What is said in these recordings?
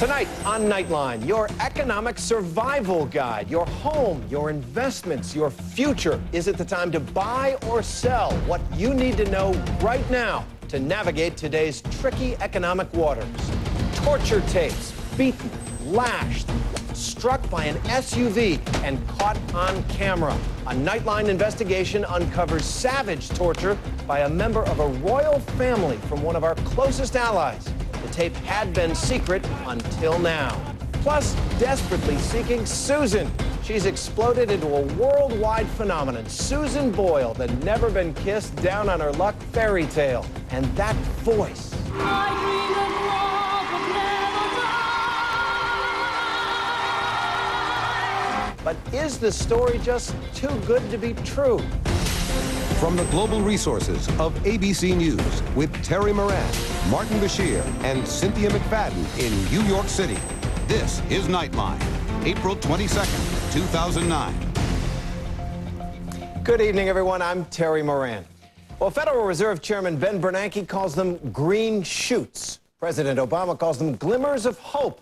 Tonight on Nightline, your economic survival guide, your home, your investments, your future. Is it the time to buy or sell? What you need to know right now to navigate today's tricky economic waters. Torture tapes, beaten, lashed, struck by an SUV and caught on camera. A Nightline investigation uncovers savage torture by a member of a royal family from one of our closest allies. The tape had been secret until now. Plus, desperately seeking Susan. She's exploded into a worldwide phenomenon. Susan Boyle, the never-been-kissed, down-on-her-luck fairy tale. And that voice. But is the story just too good to be true? From the global resources of ABC News with Terry Moran, Martin Bashir, and Cynthia McFadden in New York City, this is Nightline, April 22nd, 2009. Good evening, everyone. I'm Terry Moran. Well, Federal Reserve Chairman Ben Bernanke calls them green shoots. President Obama calls them glimmers of hope.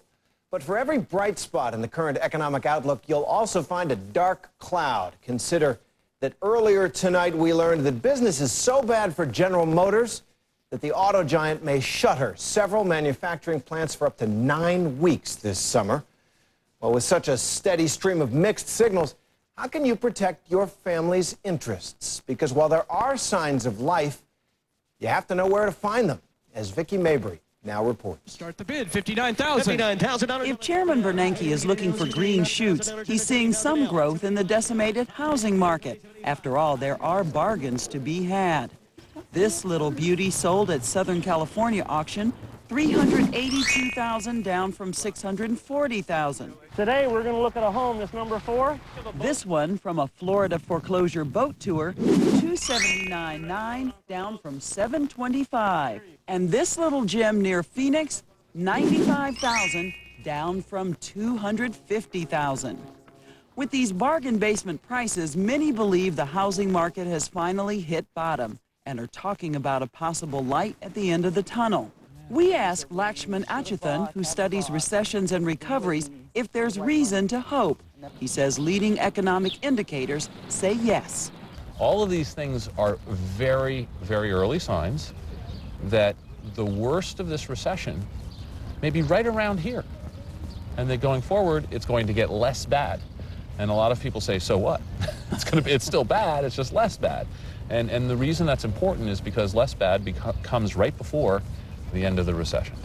But for every bright spot in the current economic outlook, you'll also find a dark cloud. Consider that earlier tonight we learned that business is so bad for General Motors that the auto giant may shutter several manufacturing plants for up to 9 weeks this summer. Well, with such a steady stream of mixed signals, how can you protect your family's interests? Because while there are signs of life, you have to know where to find them, as Vicki Mabry now reports. Start the bid, $59,000. If Chairman Bernanke is looking for green shoots, he's seeing some growth in the decimated housing market. After all, there are bargains to be had. This little beauty sold at Southern California auction, $382,000, down from $640,000. Today we're going to look at a home that's number 4. This one from a Florida foreclosure boat tour, $279,900, down from $725,000. And this little gem near Phoenix, $95,000, down from $250,000. With these bargain basement prices, many believe the housing market has finally hit bottom and are talking about a possible light at the end of the tunnel. We asked Lakshman Achuthan, who studies recessions and recoveries, if there's reason to hope. He says leading economic indicators say yes. All of these things are very, very early signs that the worst of this recession may be right around here, and that going forward, it's going to get less bad. And a lot of people say, so what? It's still bad, it's just less bad. And the reason that's important is because less bad comes right before the end of the recession.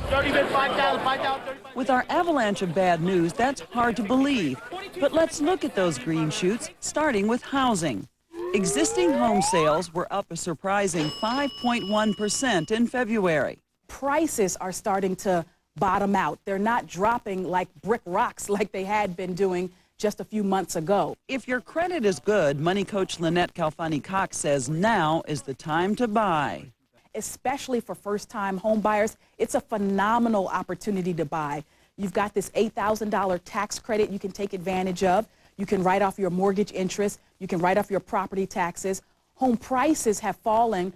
With our avalanche of bad news, that's hard to believe. But let's look at those green shoots, starting with housing. Existing home sales were up a surprising 5.1% in February. Prices are starting to bottom out. They're not dropping like brick rocks like they had been doing just a few months ago. If your credit is good, money coach Lynette Calfani-Cox says now is the time to buy. Especially for first-time home buyers, it's a phenomenal opportunity to buy. You've got this $8,000 tax credit you can take advantage of. You can write off your mortgage interest. You can write off your property taxes. Home prices have fallen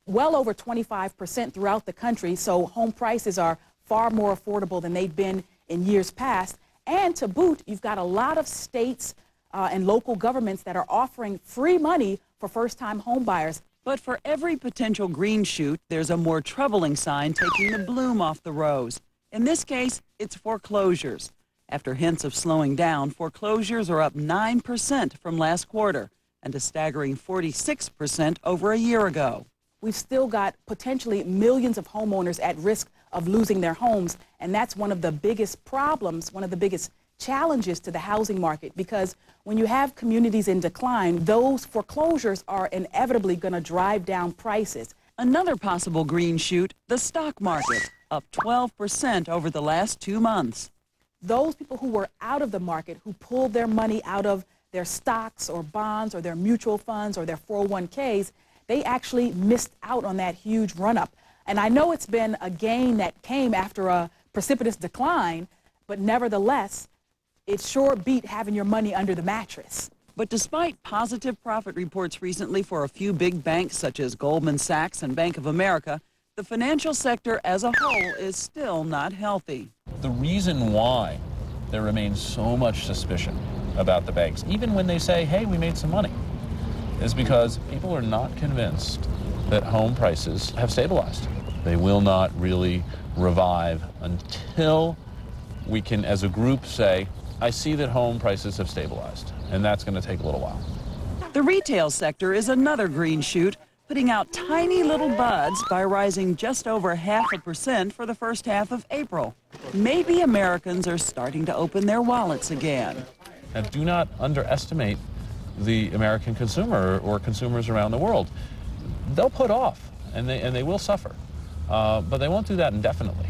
well over 25% throughout the country, so home prices are far more affordable than they've been in years past. And to boot, you've got a lot of states and local governments that are offering free money for first-time home buyers. But for every potential green shoot, there's a more troubling sign taking the bloom off the rose. In this case, it's foreclosures. After hints of slowing down, foreclosures are up 9% from last quarter and a staggering 46% over a year ago. We've still got potentially millions of homeowners at risk of losing their homes, and that's one of the biggest problems, one of the biggest challenges to the housing market, because when you have communities in decline, those foreclosures are inevitably going to drive down prices. Another possible green shoot, the stock market, up 12% over the last 2 months. Those people who were out of the market, who pulled their money out of their stocks or bonds or their mutual funds or their 401ks, they actually missed out on that huge run-up. And I know it's been a gain that came after a precipitous decline, but nevertheless, it sure beat having your money under the mattress. But despite positive profit reports recently for a few big banks such as Goldman Sachs and Bank of America, the financial sector as a whole is still not healthy. the reason why there remains so much suspicion about the banks, even when they say, hey, we made some money, is because people are not convinced that home prices have stabilized. They will not really revive until we can, as a group, say, I see that home prices have stabilized, and that's going to take a little while. The retail sector is another green shoot, putting out tiny little buds by rising just over 0.5% for the first half of April. Maybe Americans are starting to open their wallets again. And do not underestimate the American consumer or consumers around the world. They'll put off, and they will suffer, but they won't do that indefinitely.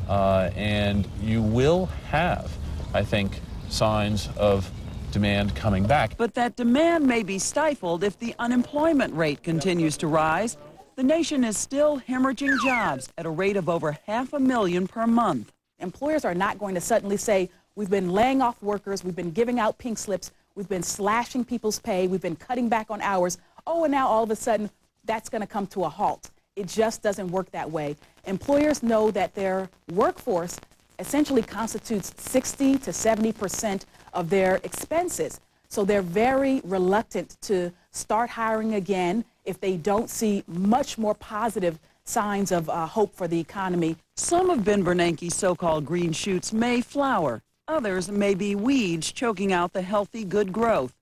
And you will have, I think, signs of demand coming back. But that demand may be stifled if the unemployment rate continues to rise. The nation is still hemorrhaging jobs at a rate of over 500,000 per month. Employers are not going to suddenly say, we've been laying off workers, we've been giving out pink slips, we've been slashing people's pay, we've been cutting back on hours. Oh, and now all of a sudden, that's going to come to a halt. It just doesn't work that way. Employers know that their workforce essentially constitutes 60 to 70% of their expenses. So they're very reluctant to start hiring again if they don't see much more positive signs of hope for the economy. Some of Ben Bernanke's so-called green shoots may flower. Others may be weeds choking out the healthy, good growth.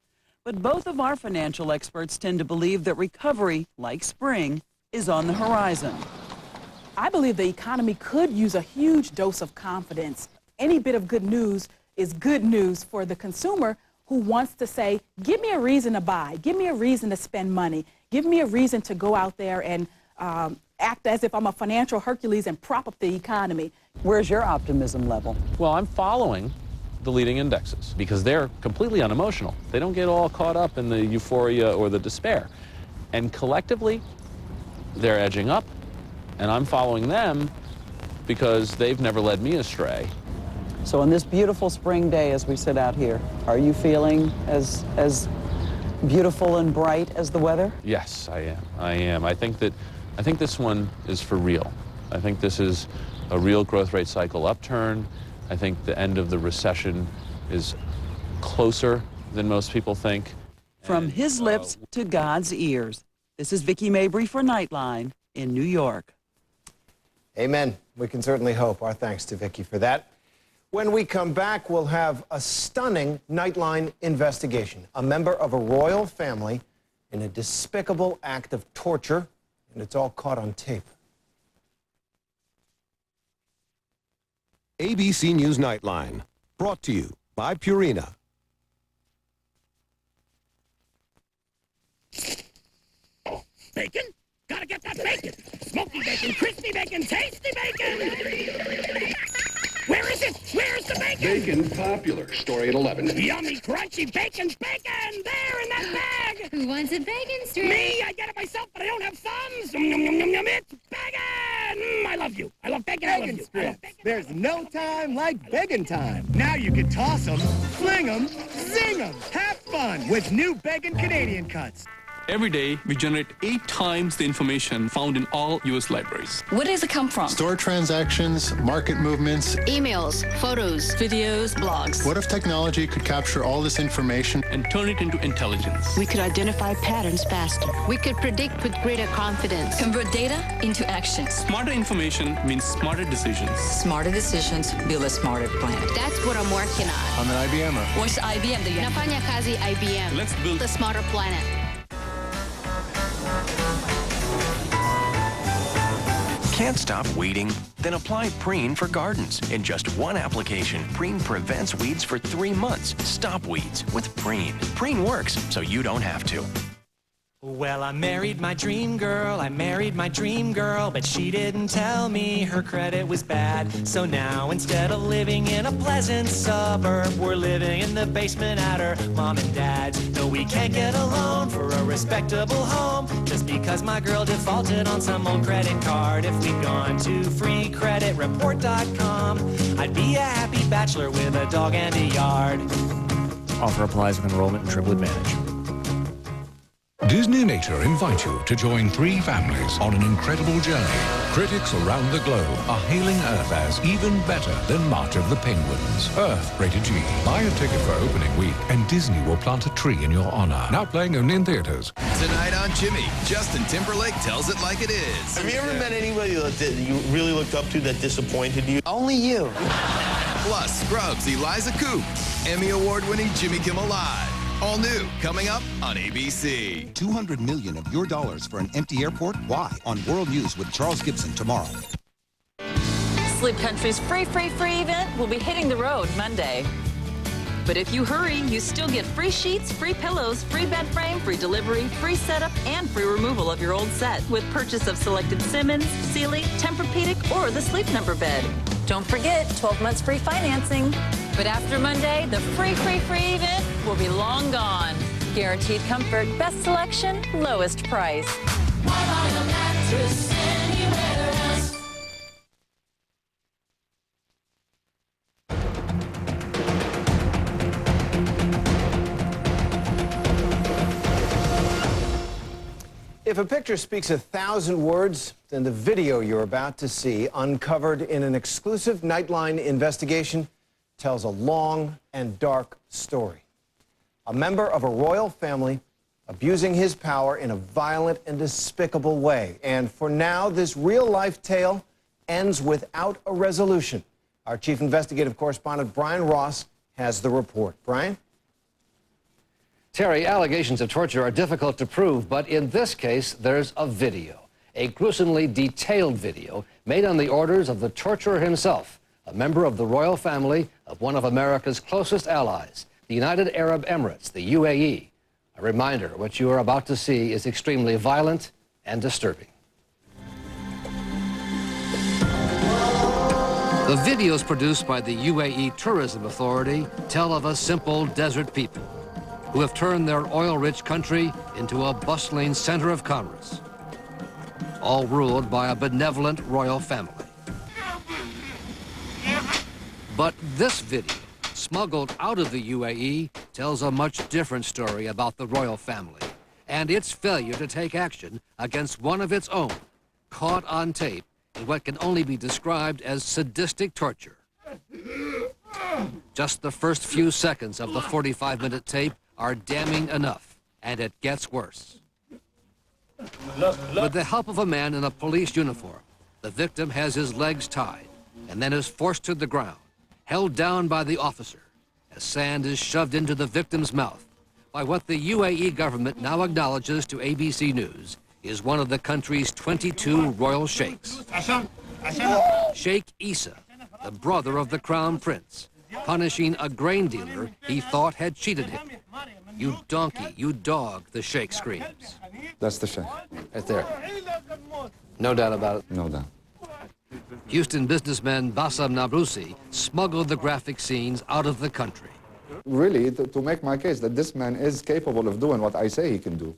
But both of our financial experts tend to believe that recovery, like spring, is on the horizon. I believe the economy could use a huge dose of confidence. Any bit of good news is good news for the consumer who wants to say, give me a reason to buy, give me a reason to spend money, give me a reason to go out there and act as if I'm a financial Hercules and prop up the economy. Where's your optimism level? Well, I'm following the leading indexes because they're completely unemotional. They don't get all caught up in the euphoria or the despair. And collectively, they're edging up, and I'm following them because they've never led me astray. So on this beautiful spring day as we sit out here, are you feeling as beautiful and bright as the weather? Yes, I am. I think this one is for real. I think this is a real growth rate cycle upturn. I think the end of the recession is closer than most people think. From his lips to God's ears. This is Vicki Mabry for Nightline in New York. Amen. We can certainly hope. Our thanks to Vicki for that. When we come back, we'll have a stunning Nightline investigation. A member of a royal family in a despicable act of torture, and it's all caught on tape. ABC News Nightline, brought to you by Purina. Bacon? Gotta get that bacon! Smoky bacon, crispy bacon, tasty bacon! Where is it? Where's the bacon? Bacon popular. Story at 11. Yummy, crunchy bacon's bacon! There in that bag! Who wants a bacon strip? Me! I get it myself, but I don't have sons! Yum, yum, yum, yum, yum. It's bacon! I love you. I love bacon. I love you. I love bacon. There's no time like bacon time. Now you can toss them, fling them, zing them. Have fun with new Bacon Canadian Cuts. Every day, we generate 8 times the information found in all U.S. libraries. Where does it come from? Store transactions, market movements, Emails, photos, videos, blogs. What if technology could capture all this information and turn it into intelligence? We could identify patterns faster. We could predict with greater confidence. Convert data into action. Smarter information means smarter decisions. Smarter decisions build a smarter planet. That's what I'm working on. I'm an IBMer. What's IBM? Nafanya kazi IBM. Let's build a smarter planet. Can't stop weeding? Then apply Preen for gardens. In just one application, Preen prevents weeds for 3 months. Stop weeds with Preen. Preen works, so you don't have to. Well, I married my dream girl, but she didn't tell me her credit was bad. So now instead of living in a pleasant suburb, we're living in the basement at her mom and dad's. No, we can't get a loan for a respectable home just because my girl defaulted on some old credit card. If we'd gone to freecreditreport.com, I'd be a happy bachelor with a dog and a yard. Offer applies with enrollment in Triple Advantage. Disney Nature invite you to join 3 families on an incredible journey. Critics around the globe are hailing Earth as even better than March of the Penguins. Earth, rated G. Buy a ticket for opening week and Disney will plant a tree in your honor. Now playing only in theaters. Tonight on Jimmy, Justin Timberlake tells it like it is. Have you ever met anybody that you really looked up to that disappointed you? Only you. Plus, Scrubs' Eliza Coupe, Emmy Award-winning Jimmy Kimmel Live. All new, coming up on ABC. 200 million of your dollars for an empty airport? Why? On World News with Charles Gibson tomorrow. Sleep Country's free event will be hitting the road Monday. But if you hurry, you still get free sheets, free pillows, free bed frame, free delivery, free setup, and free removal of your old set with purchase of selected Simmons, Sealy, Tempur-Pedic, or the Sleep Number bed. Don't forget, 12 months free financing. But after Monday, the free event will be long gone. Guaranteed comfort, best selection, lowest price. Why buy a mattress anywhere else? If a picture speaks 1,000 words, then the video you're about to see, uncovered in an exclusive Nightline investigation, tells a long and dark story. A member of a royal family abusing his power in a violent and despicable way. And for now, this real-life tale ends without a resolution. Our chief investigative correspondent, Brian Ross, has the report. Brian? Terry, allegations of torture are difficult to prove, but in this case, there's a video. A gruesomely detailed video made on the orders of the torturer himself, a member of the royal family of one of America's closest allies, the United Arab Emirates, the UAE. A reminder, what you are about to see is extremely violent and disturbing. The videos produced by the UAE Tourism Authority tell of a simple desert people who have turned their oil-rich country into a bustling center of commerce, all ruled by a benevolent royal family. But this video, smuggled out of the UAE, tells a much different story about the royal family and its failure to take action against one of its own, caught on tape in what can only be described as sadistic torture. Just the first few seconds of the 45-minute tape are damning enough, and it gets worse. With the help of a man in a police uniform, the victim has his legs tied and then is forced to the ground, held down by the officer, as sand is shoved into the victim's mouth by what the UAE government now acknowledges to ABC News is one of the country's 22 royal sheikhs. Sheikh Issa, the brother of the crown prince, punishing a grain dealer he thought had cheated him. "You donkey, you dog," the sheikh screams. That's the sheikh. Right there. No doubt about it. No doubt. Houston businessman Bassam Nablusi smuggled the graphic scenes out of the country. Really, to make my case that this man is capable of doing what I say he can do,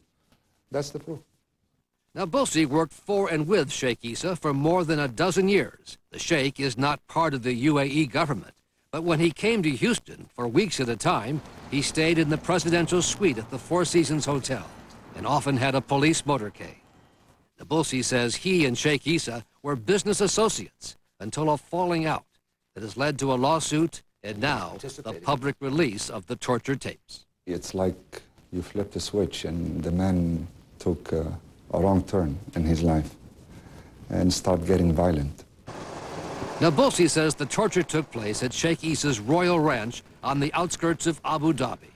that's the proof. Nablusi worked for and with Sheikh Issa for more than a dozen years. The sheikh is not part of the UAE government. But when he came to Houston for weeks at a time, he stayed in the presidential suite at the Four Seasons Hotel and often had a police motorcade. Nablusi says he and Sheikh Issa were business associates until a falling out that has led to a lawsuit and now the public release of the torture tapes. It's like you flipped a switch and the man took a wrong turn in his life and started getting violent. Nablusi says the torture took place at Sheikh Issa's royal ranch on the outskirts of Abu Dhabi.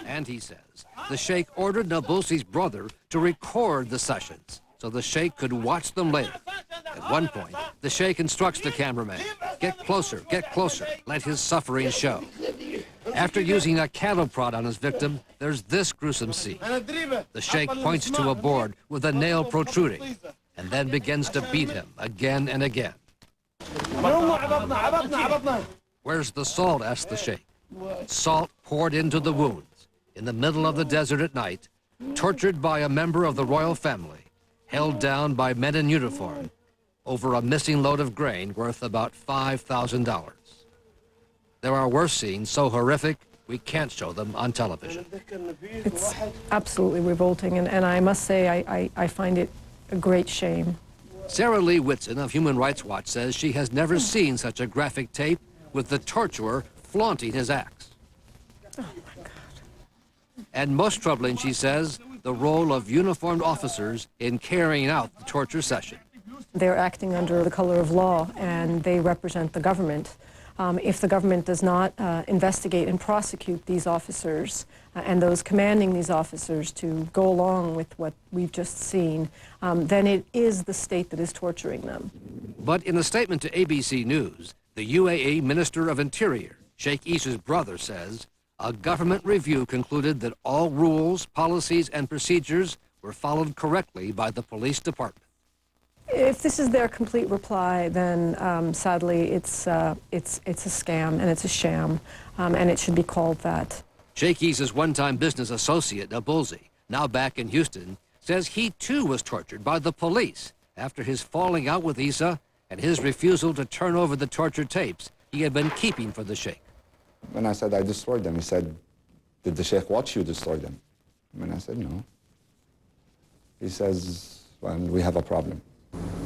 And he says the sheikh ordered Nablusi's brother to record the sessions so the sheikh could watch them later. At one point, the sheikh instructs the cameraman, get closer, let his suffering show. After using a cattle prod on his victim, there's this gruesome scene. The sheikh points to a board with a nail protruding and then begins to beat him again and again. "Where's the salt?" asked the sheikh. Salt poured into the wounds in the middle of the desert at night, tortured by a member of the royal family, held down by men in uniform over a missing load of grain worth about $5,000. There are worse scenes so horrific We can't show them on television. It's absolutely revolting, and I must say I find it a great shame. Sarah Lee Whitson of Human Rights Watch says she has never seen such a graphic tape with the torturer flaunting his acts. Oh, my God. And most troubling, she says, the role of uniformed officers in carrying out the torture session. They're acting under the color of law, and they represent the government. If the government does not investigate and prosecute these officers and those commanding these officers to go along with what we've just seen, then it is the state that is torturing them. But in a statement to ABC News, the UAE Minister of Interior, Sheikh Issa's brother, says a government review concluded that all rules, policies, and procedures were followed correctly by the police department. If this is their complete reply, then sadly it's a scam and it's a sham, and it should be called that. Sheikh Issa's one-time business associate, Nabulsi, now back in Houston, says he too was tortured by the police after his falling out with Issa and his refusal to turn over the torture tapes he had been keeping for the Sheikh. When I said I destroyed them, he said, "Did the Sheikh watch you destroy them?" And I said, "No." He says, "Well, we have a problem."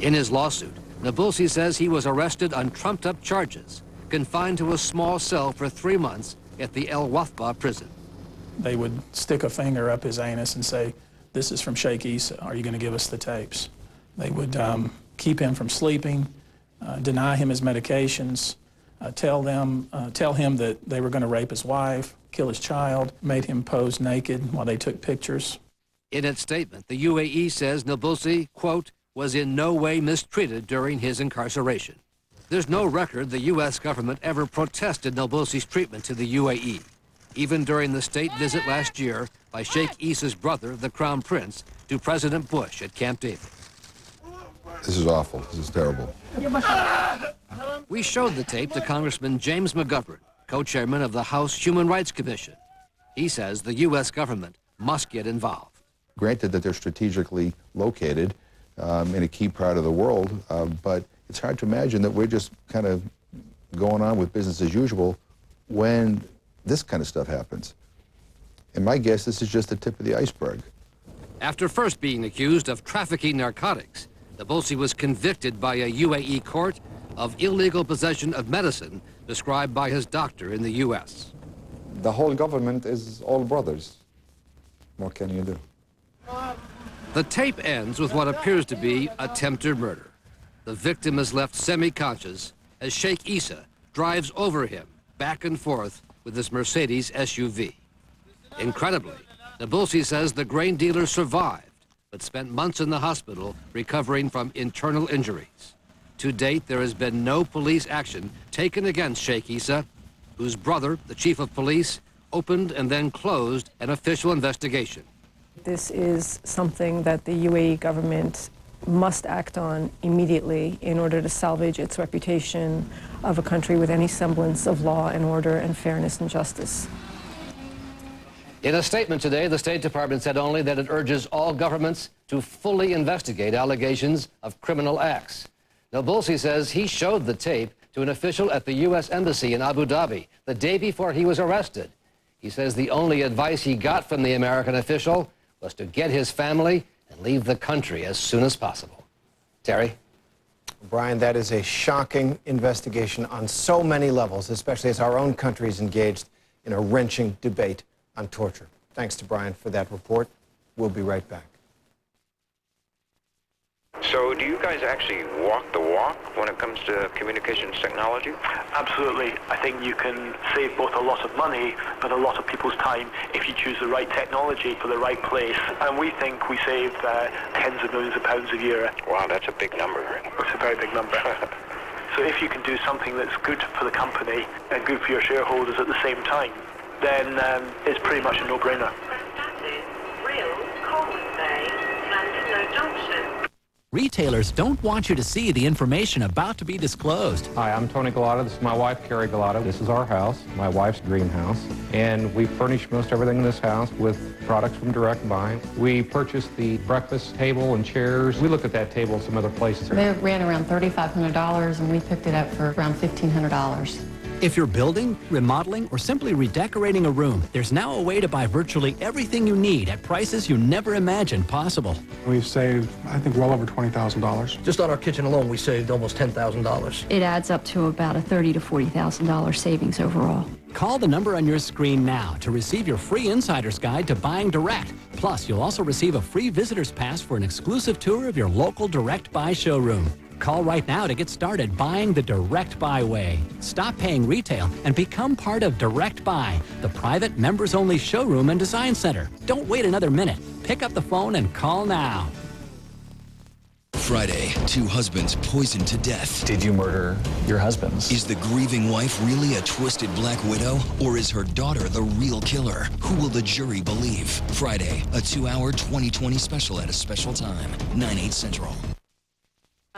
In his lawsuit, Nabulsi says he was arrested on trumped-up charges, confined to a small cell for 3 months at the El Wathba prison. They would stick a finger up his anus and say, "This is from Sheikh Issa. Are you going to give us the tapes?" They would keep him from sleeping, deny him his medications, tell him that they were going to rape his wife, kill his child, made him pose naked while they took pictures. In its statement, the UAE says Nabulsi, quote, was in no way mistreated during his incarceration. There's no record the U.S. government ever protested Nabulsi's treatment to the UAE, even during the state visit last year by Sheikh Issa's brother, the Crown Prince, to President Bush at Camp David. This is awful. This is terrible. We showed the tape to Congressman James McGovern, co-chairman of the House Human Rights Commission. He says the U.S. government must get involved. Granted that they're strategically located in a key part of the world, but it's hard to imagine that we're just kind of going on with business as usual when this kind of stuff happens. And my guess, this is just the tip of the iceberg. After first being accused of trafficking narcotics, Nabulsi was convicted by a UAE court of illegal possession of medicine prescribed by his doctor in the U.S. The whole government is all brothers. What can you do? The tape ends with what appears to be attempted murder. The victim is left semi-conscious as Sheikh Issa drives over him back and forth with his Mercedes SUV. Incredibly, Nabulsi says the grain dealer survived, but spent months in the hospital recovering from internal injuries. To date, there has been no police action taken against Sheikh Issa, whose brother, the chief of police, opened and then closed an official investigation. This is something that the UAE government must act on immediately in order to salvage its reputation of a country with any semblance of law and order and fairness and justice. In a statement today, the State Department said only that it urges all governments to fully investigate allegations of criminal acts. Nabulsi says he showed the tape to an official at the U.S. Embassy in Abu Dhabi the day before he was arrested. He says the only advice he got from the American official was to get his family and leave the country as soon as possible. Terry? Brian, that is a shocking investigation on so many levels, especially as our own country is engaged in a wrenching debate on torture. Thanks to Brian for that report. We'll be right back. So do you guys actually walk the walk when it comes to communications technology? Absolutely. I think you can save both a lot of money but a lot of people's time if you choose the right technology for the right place. And we think we save tens of millions of pounds a year. Wow, that's a big number. It's a very big number. So if you can do something that's good for the company and good for your shareholders at the same time, then it's pretty much a no-brainer. Retailers don't want you to see the information about to be disclosed. Hi, I'm Tony Galata. This is my wife, Carrie Galata. This is our house, my wife's greenhouse. And we furnish most everything in this house with products from Direct Buy. We purchased the breakfast table and chairs. We looked at that table in some other places. They ran around $3,500 and we picked it up for around $1,500. If you're building, remodeling, or simply redecorating a room, there's now a way to buy virtually everything you need at prices you never imagined possible. We've saved, I think, well over $20,000. Just on our kitchen alone, we saved almost $10,000. It adds up to about a $30,000 to $40,000 savings overall. Call the number on your screen now to receive your free insider's guide to buying direct. Plus, you'll also receive a free visitor's pass for an exclusive tour of your local Direct Buy showroom. Call right now to get started buying the Direct Buy way. Stop paying retail and become part of Direct Buy, the private members-only showroom and design center. Don't wait another minute. Pick up the phone and call now. Friday, two husbands poisoned to death. Did you murder your husbands? Is the grieving wife really a twisted black widow? Or is her daughter the real killer? Who will the jury believe? Friday, a 2-hour 2020 special at a special time, 9/8 Central.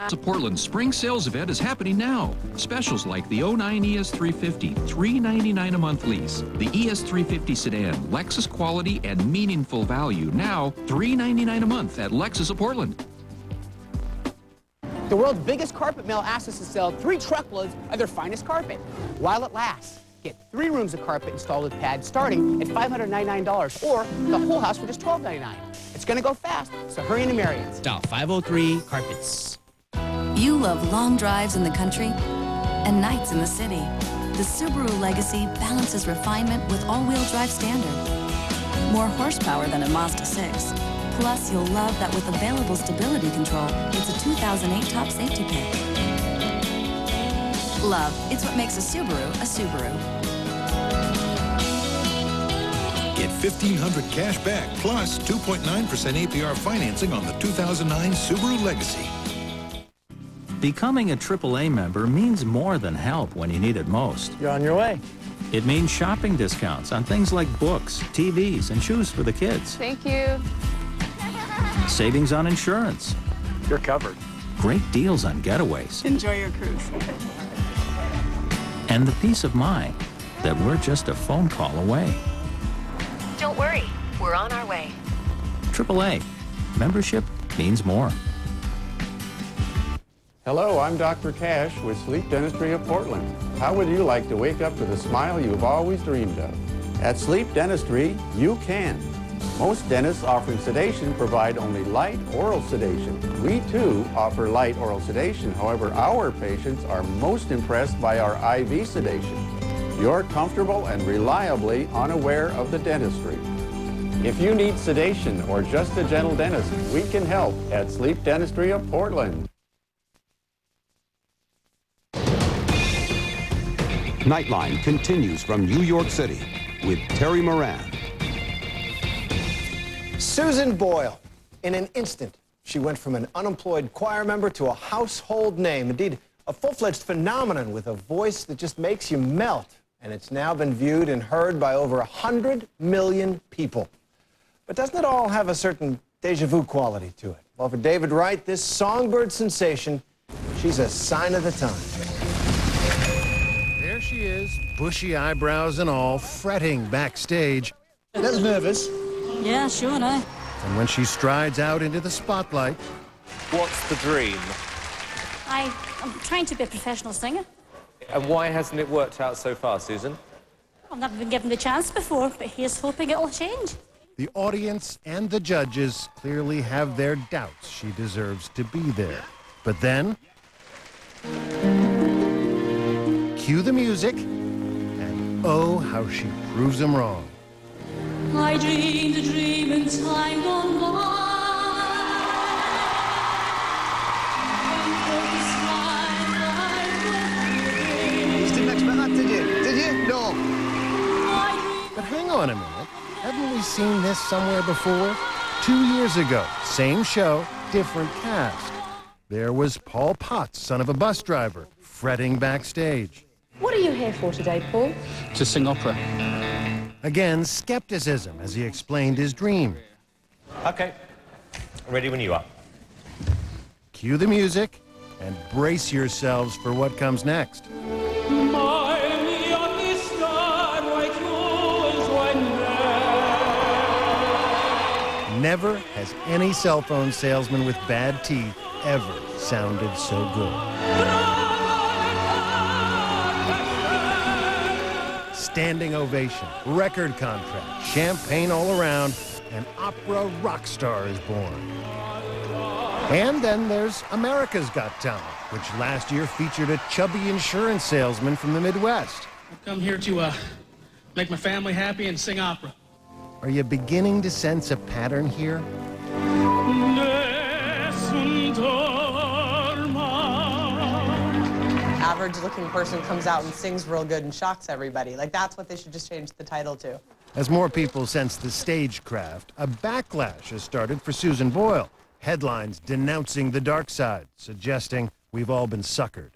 The Portland Spring Sales Event is happening now. Specials like the 09 ES350, $399 a month lease. The ES350 sedan, Lexus quality and meaningful value, now $399 a month at Lexus of Portland. The world's biggest carpet mill asked us to sell 3 truckloads of their finest carpet while it lasts. Get 3 rooms of carpet installed with pads starting at $599 or the whole house for just $1299. It's going to go fast, so hurry into Marriott's. Dial 503 Carpets. You love long drives in the country and nights in the city. The Subaru Legacy balances refinement with all-wheel drive standard. More horsepower than a Mazda 6. Plus, you'll love that with available stability control, it's a 2008 top safety pick. Love, it's what makes a Subaru a Subaru. Get $1,500 cash back plus 2.9% APR financing on the 2009 Subaru Legacy. Becoming a AAA member means more than help when you need it most. You're on your way. It means shopping discounts on things like books, TVs, and shoes for the kids. Thank you. Savings on insurance. You're covered. Great deals on getaways. Enjoy your cruise. And the peace of mind that we're just a phone call away. Don't worry, we're on our way. AAA. Membership means more. Hello, I'm Dr. Cash with Sleep Dentistry of Portland. How would you like to wake up to the smile you've always dreamed of? At Sleep Dentistry, you can. Most dentists offering sedation provide only light oral sedation. We too offer light oral sedation. However, our patients are most impressed by our IV sedation. You're comfortable and reliably unaware of the dentistry. If you need sedation or just a gentle dentist, we can help at Sleep Dentistry of Portland. Nightline continues from New York City with Terry Moran. Susan Boyle. In an instant, she went from an unemployed choir member to a household name. Indeed, a full-fledged phenomenon with a voice that just makes you melt. And it's now been viewed and heard by over 100 million people. But doesn't it all have a certain deja vu quality to it? Well, for David Wright, this songbird sensation, she's a sign of the times. There she is, bushy eyebrows and all, fretting backstage. That's nervous. Yeah, sure, no. And when she strides out into the spotlight... What's the dream? I'm trying to be a professional singer. And why hasn't it worked out so far, Susan? I've never been given the chance before, but here's hoping it'll change. The audience and the judges clearly have their doubts she deserves to be there. But then... cue the music, and oh, how she proves them wrong. I dreamed a dream in time gone by. You didn't expect that, did you? Did you? No. But hang on a minute. Haven't we seen this somewhere before? 2 years ago, same show, different cast. There was Paul Potts, son of a bus driver, fretting backstage. What are you here for today, Paul? To sing opera. Again, skepticism as he explained his dream. Okay. Ready when you are. Cue the music and brace yourselves for what comes next. Never has any cell phone salesman with bad teeth ever sounded so good. standing ovation, record contract, champagne all around, an opera rock star is born. And then there's America's Got Talent, which last year featured a chubby insurance salesman from the Midwest. I've come here to make my family happy and sing opera. Are you beginning to sense a pattern here? Average-looking person comes out and sings real good and shocks everybody. Like, that's what they should just change the title to. As more people sense the stagecraft, a backlash has started for Susan Boyle. Headlines denouncing the dark side, suggesting we've all been suckered.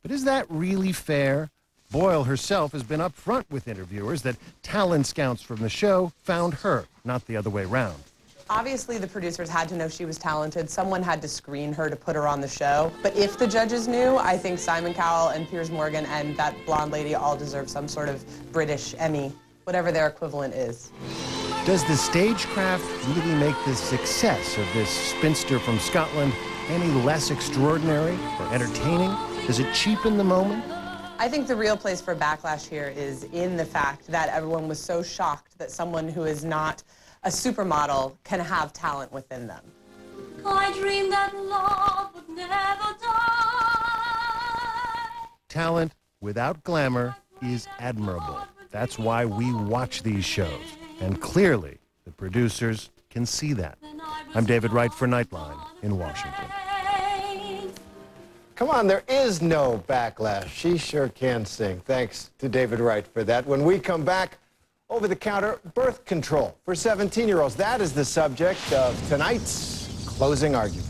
But is that really fair? Boyle herself has been upfront with interviewers that talent scouts from the show found her, not the other way around. Obviously, the producers had to know she was talented. Someone had to screen her to put her on the show. But if the judges knew, I think Simon Cowell and Piers Morgan and that blonde lady all deserve some sort of British Emmy, whatever their equivalent is. Does the stagecraft really make the success of this spinster from Scotland any less extraordinary or entertaining? Does it cheapen the moment? I think the real place for backlash here is in the fact that everyone was so shocked that someone who is not a supermodel can have talent within them. I dreamed that love would never die. Talent without glamour is admirable. That's why we watch these shows. And clearly, the producers can see that. I'm David Wright for Nightline in Washington. Come on, there is no backlash. She sure can sing. Thanks to David Wright for that. When we come back, over-the-counter birth control for 17-year-olds. That is the subject of tonight's closing argument.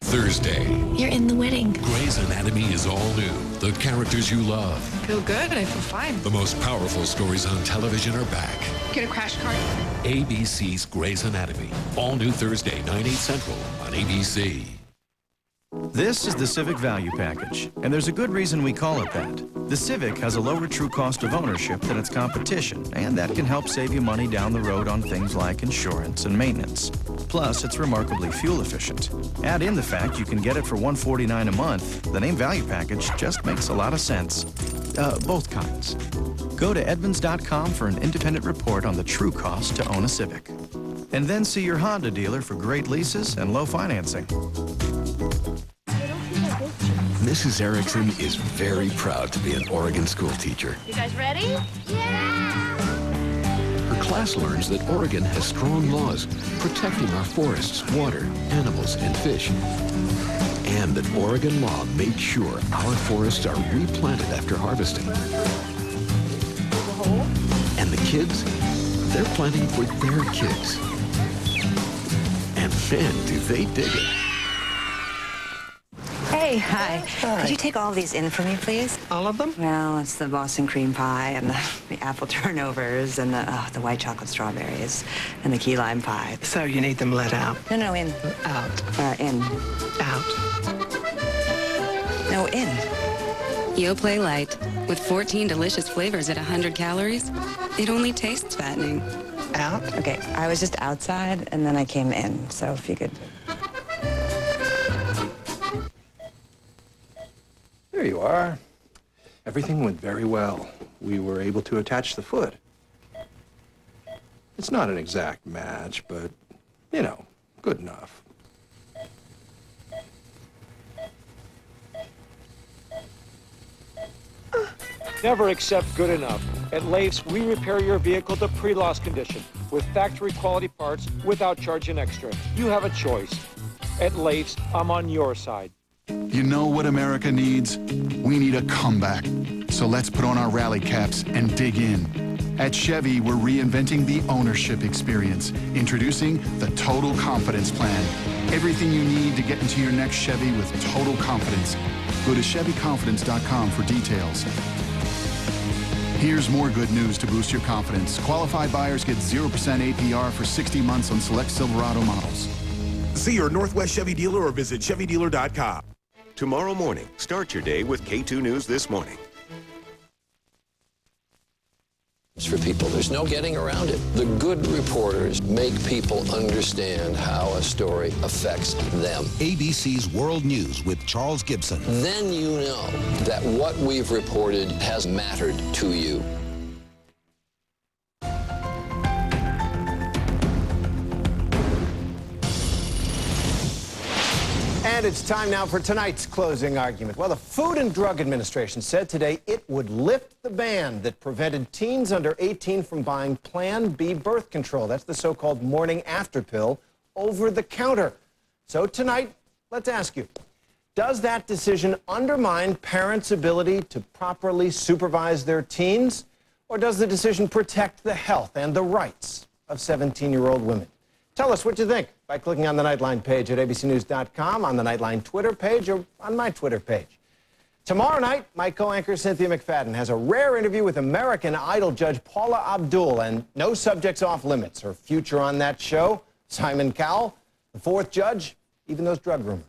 Thursday. You're in the wedding. Grey's Anatomy is all new. The characters you love. Feel good. I feel fine. The most powerful stories on television are back. Get a crash cart. ABC's Grey's Anatomy. All new Thursday, 9, 8 Central on ABC. This is the Civic Value Package, and there's a good reason we call it that. The Civic has a lower true cost of ownership than its competition, and that can help save you money down the road on things like insurance and maintenance. Plus, it's remarkably fuel efficient. Add in the fact you can get it for $149 a month. The name Value Package just makes a lot of sense. Both kinds. Go to Edmunds.com for an independent report on the true cost to own a Civic. And then see your Honda dealer for great leases and low financing. Mrs. Erickson is very proud to be an Oregon school teacher. You guys ready? Yeah! Her class learns that Oregon has strong laws protecting our forests, water, animals, and fish. And that Oregon law made sure our forests are replanted after harvesting. And the kids, they're planting for their kids. And man, do they dig it. Hey, hi. Could you take all of these in for me, please? All of them? Well, it's the Boston cream pie and the apple turnovers and the white chocolate strawberries and the key lime pie. So you need them let out? No, in. Out. In. Out. No, in. Yoplait Light. With 14 delicious flavors at 100 calories, it only tastes fattening. Out? Okay, I was just outside and then I came in, so if you could... There you are. Everything went very well. We were able to attach the foot. It's not an exact match, but, you know, good enough. Never accept good enough. At Leif's, we repair your vehicle to pre-loss condition with factory quality parts without charging extra. You have a choice. At Leif's, I'm on your side. You know what America needs? We need a comeback. So let's put on our rally caps and dig in. At Chevy, we're reinventing the ownership experience, introducing the Total Confidence Plan. Everything you need to get into your next Chevy with total confidence. Go to ChevyConfidence.com for details. Here's more good news to boost your confidence. Qualified buyers get 0% APR for 60 months on select Silverado models. See your Northwest Chevy dealer or visit ChevyDealer.com. Tomorrow morning, start your day with K2 News This Morning. For people, there's no getting around it. The good reporters make people understand how a story affects them. ABC's World News with Charles Gibson. Then you know that what we've reported has mattered to you. And it's time now for tonight's closing argument. Well, the Food and Drug Administration said today it would lift the ban that prevented teens under 18 from buying Plan B birth control. That's the so-called morning after pill over the counter. So tonight, let's ask you, does that decision undermine parents' ability to properly supervise their teens? Or does the decision protect the health and the rights of 17-year-old women? Tell us what you think by clicking on the Nightline page at abcnews.com, on the Nightline Twitter page, or on my Twitter page. Tomorrow night, my co-anchor Cynthia McFadden has a rare interview with American Idol judge Paula Abdul, and no subjects off limits. Her future on that show, Simon Cowell, the fourth judge, even those drug rumors.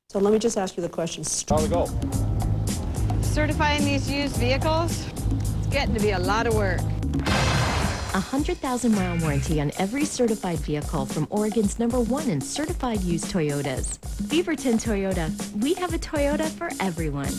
So let me just ask you the question. How we go? Certifying these used vehicles, it's getting to be a lot of work. 100,000-mile warranty on every certified vehicle from Oregon's #1 in certified used Toyotas. Beaverton Toyota, we have a Toyota for everyone.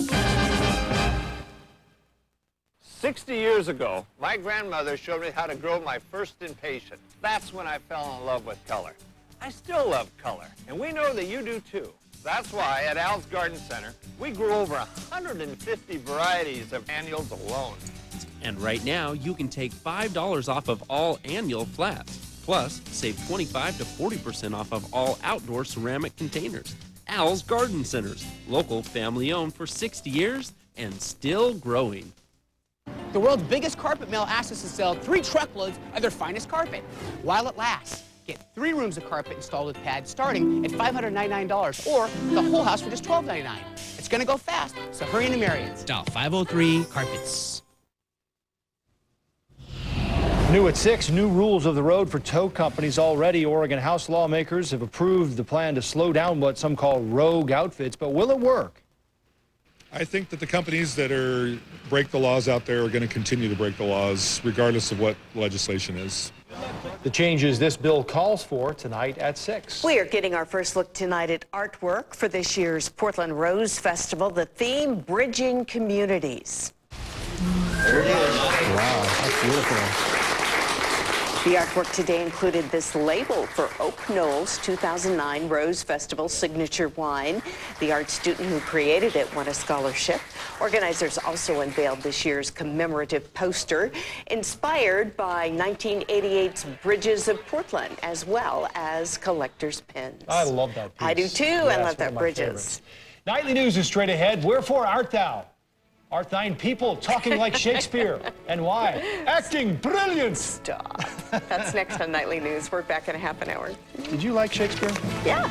60 years ago, my grandmother showed me how to grow my first impatient. That's when I fell in love with color. I still love color, and we know that you do too. That's why at Al's Garden Center, we grew over 150 varieties of annuals alone. And right now, you can take $5 off of all annual flats. Plus, save 25 to 40% off of all outdoor ceramic containers. Al's Garden Centers, local, family-owned for 60 years and still growing. The world's biggest carpet mill asked us to sell 3 truckloads of their finest carpet while it lasts. Get 3 rooms of carpet installed with pads starting at $599 or the whole house for just $12.99. It's going to go fast, so hurry into Marriott's. Dial 503 Carpets. New at 6, new rules of the road for tow companies. Already, Oregon House lawmakers have approved the plan to slow down what some call rogue outfits, but will it work? I think that the companies that break the laws out there are going to continue to break the laws, regardless of what legislation is. The changes this bill calls for tonight at 6. We are getting our first look tonight at artwork for this year's Portland Rose Festival. The theme, Bridging Communities. There it is. Wow, that's beautiful. The artwork today included this label for Oak Knoll's 2009 Rose Festival signature wine. The art student who created it won a scholarship. Organizers also unveiled this year's commemorative poster, inspired by 1988's Bridges of Portland, as well as collector's pins. I love that piece. I do too. Yeah, I love that Bridges. Favorites. Nightly news is straight ahead. Wherefore art thou? Art thine people talking like Shakespeare? And why? Acting brilliant! Stop. That's next on Nightly News. We're back in a half an hour. Did you like Shakespeare? Yeah.